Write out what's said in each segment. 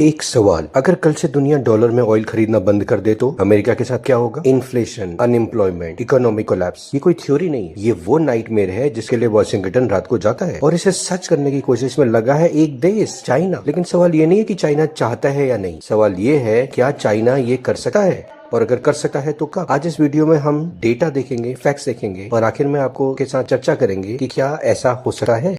एक सवाल, अगर कल से दुनिया डॉलर में ऑयल खरीदना बंद कर दे तो अमेरिका के साथ क्या होगा? Inflation, unemployment, economic collapse. ये कोई थ्योरी नहीं है, ये वो नाइटमेयर है जिसके लिए वॉशिंगटन रात को जाता है और इसे सच करने की कोशिश में लगा है एक देश, चाइना। लेकिन सवाल ये नहीं है कि चाइना चाहता है या नहीं, सवाल ये है क्या चाइना ये कर सकता है, और अगर कर सकता है तो कब। आज इस वीडियो में हम डेटा देखेंगे, फैक्ट्स देखेंगे और आखिर में आपको के साथ चर्चा करेंगे कि क्या ऐसा हो सकता है।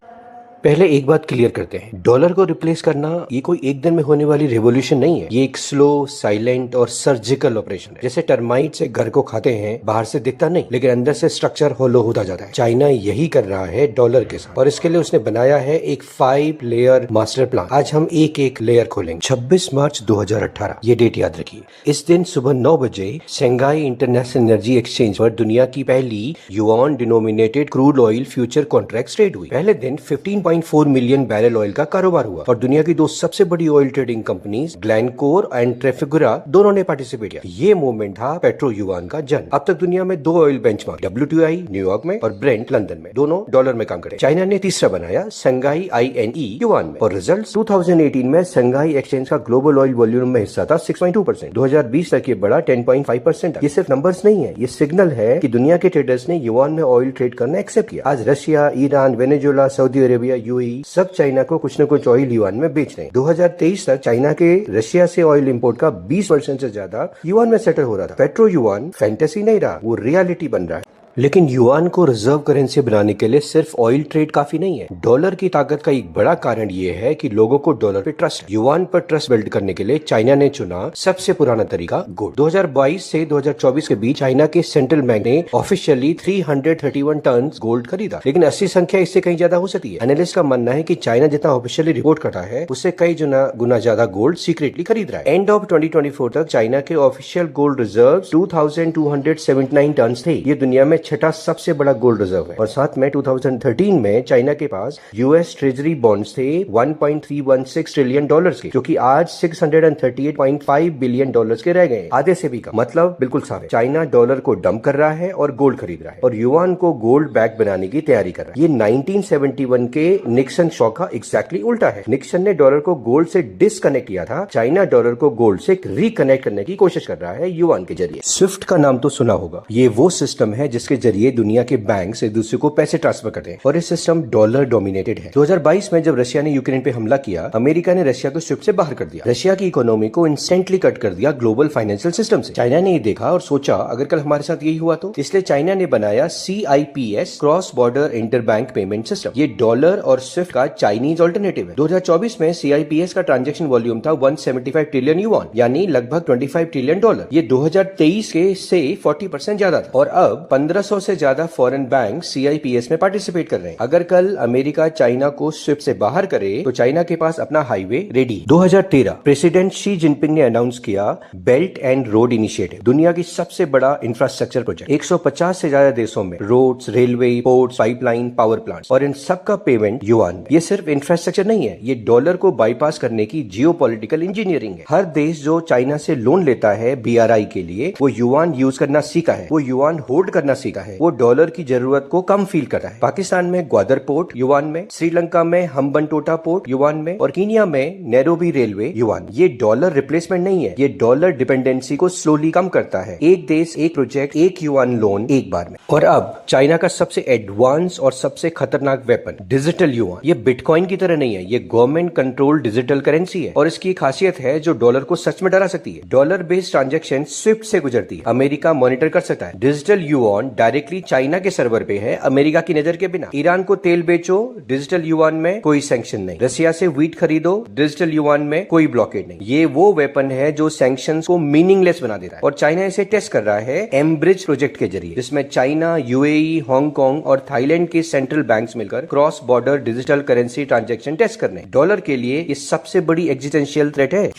पहले एक बात क्लियर करते हैं, डॉलर को रिप्लेस करना ये कोई एक दिन में होने वाली रेवोल्यूशन नहीं है। ये एक स्लो, साइलेंट और सर्जिकल ऑपरेशन है। जैसे टर्माइट से घर को खाते हैं, बाहर से दिखता नहीं लेकिन अंदर से स्ट्रक्चर होलो होता जाता है। चाइना यही कर रहा है डॉलर के साथ और इसके लिए उसने बनाया है एक 5 लेयर मास्टर प्लान। आज हम एक एक लेयर खोलेंगे। 26 मार्च 2018, ये डेट याद रखिए। इस दिन सुबह 9 बजे शंघाई इंटरनेशनल एनर्जी एक्सचेंज पर दुनिया की पहली yuan denominated crude oil future contract trade हुई। पहले दिन 15.4 मिलियन बैरल ऑयल का कारोबार हुआ और दुनिया की दो सबसे बड़ी oil trading companies Glencore and Trafigura दोनों ने पार्टिसिपेट किया। ये मूवमेंट था पेट्रो युआन का जन्म। अब तक दुनिया में 2 ऑयल बेंचमार्क, WTI न्यूयॉर्क में और ब्रेंट लंदन में, दोनों डॉलर में काम करते हैं। चाइना ने तीसरा बनाया, शंघाई INE युआन में, और रिजल्ट 2018 में शंघाई एक्सचेंज का ग्लोबल ऑयल वॉल्यूम में हिस्सा था 6.2%। 2020 तक ये बढ़ा 10.5%। ये सिर्फ नंबर्स नहीं है, ये सिग्नल है कि दुनिया के ट्रेडर्स ने युआन में ऑयल ट्रेड करना एक्सेप्ट किया। आज Russia, Iran, Venezuela, Saudi Arabia, UAE सब चाइना को कुछ न कुछ ऑयल युआन में बेच रहे हैं। 2023 तक चाइना के रशिया से ऑयल इंपोर्ट का 20% से ज्यादा युआन में सेटल हो रहा था। पेट्रो युआन फैंटेसी नहीं रहा, वो रियलिटी बन रहा है। लेकिन युआन को रिजर्व करेंसी बनाने के लिए सिर्फ ऑयल ट्रेड काफी नहीं है। डॉलर की ताकत का एक बड़ा कारण ये है कि लोगों को डॉलर पे ट्रस्ट है। युआन पर ट्रस्ट बिल्ड करने के लिए चाइना ने चुना सबसे पुराना तरीका, गोल्ड। 2022 से 2024 के बीच चाइना के सेंट्रल बैंक ने ऑफिशियली 331 टन गोल्ड खरीदा, लेकिन असली संख्या इससे कहीं ज्यादा हो सकती है। एनालिस्ट का मानना है कि चाइना जितना ऑफिशियली रिपोर्ट करता है उससे कई गुना ज्यादा गोल्ड सीक्रेटली खरीद रहा है। एंड ऑफ 2024 तक चाइना के ऑफिशियल गोल्ड रिजर्व 2279 टन थे। ये दुनिया में छठा सबसे बड़ा गोल्ड रिजर्व है। और साथ में 2013 में चाइना के पास US ट्रेजरी बॉन्ड्स थे 1.316 ट्रिलियन डॉलर्स के, जो कि आज 638.5 बिलियन डॉलर्स के रह गए, आधे से भी कम। मतलब बिल्कुल साफ है, चाइना डॉलर को डंप कर रहा है और गोल्ड खरीद रहा है और युआन को गोल्ड बैक बनाने की तैयारी कर रहा है। ये 1971 के निक्सन शॉक का एग्जैक्टली उल्टा है। निक्सन ने डॉलर को गोल्ड से डिसकनेक्ट किया था, चाइना डॉलर को गोल्ड से रिकनेक्ट करने की कोशिश कर रहा है युआन के जरिए। स्विफ्ट का नाम तो सुना होगा, ये वो सिस्टम है जिसके जरिए दुनिया के बैंक से दूसरे को पैसे ट्रांसफर करते हैं और ये सिस्टम डॉलर डोमिनेटेड है। 2022 में जब रशिया ने यूक्रेन पे हमला किया, अमेरिका ने रशिया को स्विफ्ट से बाहर कर दिया। रशिया की इकोनॉमी को इंस्टेंटली कट कर दिया ग्लोबल फाइनेंशियल सिस्टम से। चाइना ने ये देखा और सोचा अगर कल हमारे साथ यही हुआ तो, इसलिए चाइना ने बनाया CIPS, cross border inter bank payment system. ये डॉलर और स्विफ्ट का चाइनीज ऑल्टरनेटिव है। 2024 में CIPS का ट्रांजेक्शन वॉल्यूम था 175 ट्रिलियन युआन, यानी लगभग 25 ट्रिलियन डॉलर। ये 2023 के से 40% ज्यादा था और अब 1500 से ज्यादा फॉरेन बैंक CIPS में पार्टिसिपेट कर रहे हैं। अगर कल अमेरिका चाइना को स्विफ्ट से बाहर करे तो चाइना के पास अपना highway ready. 2013 president Xi Jinping ने अनाउंस किया बेल्ट एंड रोड इनिशिएटिव, दुनिया की सबसे बड़ा इंफ्रास्ट्रक्चर प्रोजेक्ट। 150 से ज्यादा देशों में roads, railway, ports, pipeline, power plants, और इन सब का पेमेंट युआन। ये सिर्फ इंफ्रास्ट्रक्चर नहीं है, ये डॉलर को बाईपास करने की जियोपॉलिटिकल इंजीनियरिंग है। हर देश जो चाइना से लोन लेता है BRI के लिए, वो युआन यूज करना सीखा है, वो युआन होल्ड करना सीखा है, वो डॉलर की जरूरत को कम फील करता है। पाकिस्तान में ग्वादर पोर्ट युआन में, श्रीलंका में हम्बनटोटा पोर्ट युआन में और कीनिया में नैरोबी रेलवे युआन। ये डॉलर रिप्लेसमेंट नहीं है, ये डॉलर डिपेंडेंसी को स्लोली कम करता है। एक देश, एक प्रोजेक्ट, एक युआन लोन एक बार में। और अब चाइना का सबसे एडवांस और सबसे खतरनाक वेपन, डिजिटल युआन। ये बिटकॉइन की तरह नहीं है, ये गवर्नमेंट कंट्रोल डिजिटल करेंसी है और इसकी खासियत है जो डॉलर को सच में डरा सकती है। डॉलर बेस्ड ट्रांजेक्शन स्विफ्ट से गुजरती है, अमेरिका मॉनिटर कर सकता है। डिजिटल युआन डायरेक्टली चाइना के सर्वर पे है, अमेरिका की नजर के बिना। ईरान को तेल बेचो, डिजिटल युआन में कोई सैंक्शन नहीं। रशिया से व्हीट खरीदो, डिजिटल युआन में कोई ब्लॉकेड नहीं। ये वो वेपन है जो सैंक्शंस को मीनिंगलेस बना देता है और चाइना इसे टेस्ट कर रहा है एमब्रिज प्रोजेक्ट के जरिए, जिसमें चाइना, UAE, हांगकांग और थाईलैंड के सेंट्रल बैंक्स मिलकर cross border digital currency transaction test करने। डॉलर के लिए ये सबसे बड़ी एग्जिस्टेंशियल थ्रेट है।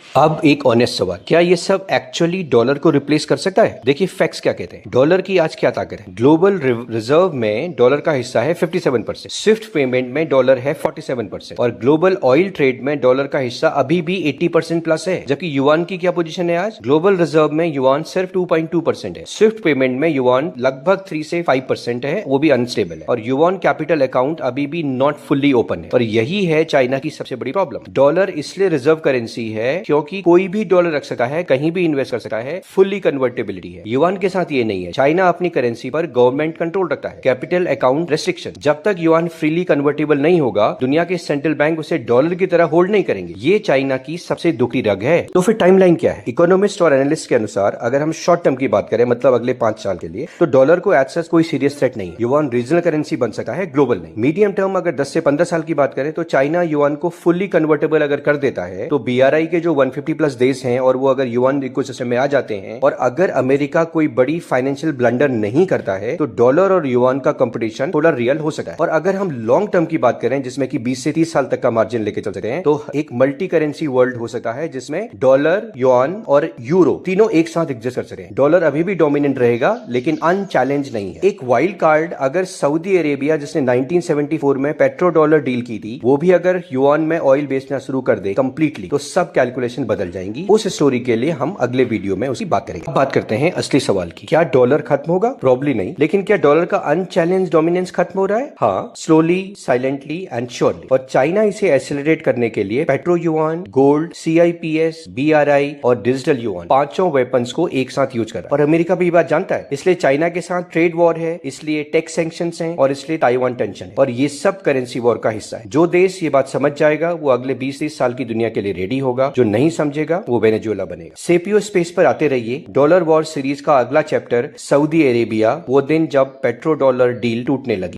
अब एक ऑनेस्ट सवाल, क्या ये सब एक्चुअली डॉलर को रिप्लेस कर सकता है? देखिए फैक्ट्स क्या कहते हैं। डॉलर की आज क्या ताकत है? ग्लोबल रिजर्व में डॉलर का हिस्सा है 57%, स्विफ्ट पेमेंट में डॉलर है 47% और ग्लोबल ऑयल ट्रेड में डॉलर का हिस्सा अभी भी 80% प्लस है। जबकि युआन की क्या पोजीशन है आज? ग्लोबल रिजर्व में युआन सिर्फ 2.2% है, स्विफ्ट पेमेंट में युआन लगभग 3 से 5% है, वो भी अनस्टेबल है, और युआन कैपिटल अकाउंट अभी भी नॉट फुल्ली ओपन है। और यही है चाइना की सबसे बड़ी प्रॉब्लम। डॉलर इसलिए रिजर्व करेंसी है क्योंकि कोई भी डॉलर रख सकता है, कहीं भी इन्वेस्ट कर सकता है, फुल्ली कन्वर्टेबिलिटी है। युआन के साथ ये नहीं है। चाइना अपनी करेंसी पर गवर्नमेंट कंट्रोल रखता है, कैपिटल अकाउंट रेस्ट्रिक्शन। जब तक युआन फ्रीली कन्वर्टेबल नहीं होगा, दुनिया के सेंट्रल बैंक उसे डॉलर की तरह होल्ड नहीं करेंगे। ये चाइना की सबसे दुखी रग है। तो फिर टाइमलाइन क्या है? इकोनॉमिस्ट और एनालिस्ट के अनुसार अगर हम शॉर्ट टर्म की बात करें, मतलब अगले 5 साल के लिए, तो डॉलर को एज सच कोई सीरियस थ्रेट नहीं है। युआन रीजनल करेंसी बन सका है, ग्लोबल नहीं। मीडियम टर्म अगर 10 से 15 साल की बात करें तो चाइना युआन को फुल्ली कन्वर्टेबल अगर कर देता है तो बीआरआई के जो 150 प्लस देश हैं और वो अगर युआन इकोसिस्टम में आ जाते हैं, और अगर अमेरिका कोई बड़ी फाइनेंशियल ब्लंडर नहीं करता है, तो डॉलर और युआन का कंपटीशन थोड़ा रियल हो सकता है। और अगर हम लॉन्ग टर्म की बात करें, जिसमें कि 20 से 30 साल तक का मार्जिन लेके चल सकते हैं, तो एक मल्टी करेंसी वर्ल्ड हो सकता है जिसमें डॉलर, युआन और यूरो तीनों एक साथ एग्जिस्ट कर सकते हैं। डॉलर अभी भी डोमिनेंट रहेगा लेकिन अनचैलेंज नहीं है। एक वाइल्ड कार्ड, अगर सऊदी अरेबिया जिसने 1974 में पेट्रो डॉलर डील की थी, वो भी अगर युआन में ऑयल बेचना शुरू कर दे कंप्लीटली, तो सब कैलकुलेशन बदल जाएंगी। उस स्टोरी के लिए हम अगले वीडियो में उसकी बात करेंगे। अब बात करते हैं असली सवाल की। क्या डॉलर खत्म होगा? प्रॉब्ली नहीं, लेकिन क्या डॉलर का अनचैलेंज डोमिनेंस खत्म हो रहा है? हाँ, स्लोली, साइलेंटली एंड श्योरली। और चाइना इसे एक्सेलरेट करने के लिए पेट्रो युआन, गोल्ड, सीआईपीएस, बीआरआई और डिजिटल युआन, पांचों वेपन्स को एक साथ यूज कर रहा है। और अमेरिका भी ये बात जानता है, इसलिए चाइना के साथ ट्रेड वॉर है, इसलिए टैक्स सैंक्शंस हैं, और इसलिए ताइवान टेंशन है, और ये सब करेंसी वॉर का हिस्सा है। जो देश ये बात समझ जाएगा वो अगले 20-30 साल की दुनिया के लिए रेडी होगा, जो नहीं समझेगा वो वेनेजुएला बनेगा। सेपियो स्पेस पर आते रहिए। डॉलर वॉर सीरीज का अगला चैप्टर सऊदी अरेबिया, वो दिन जब पेट्रो डॉलर डील टूटने लगी।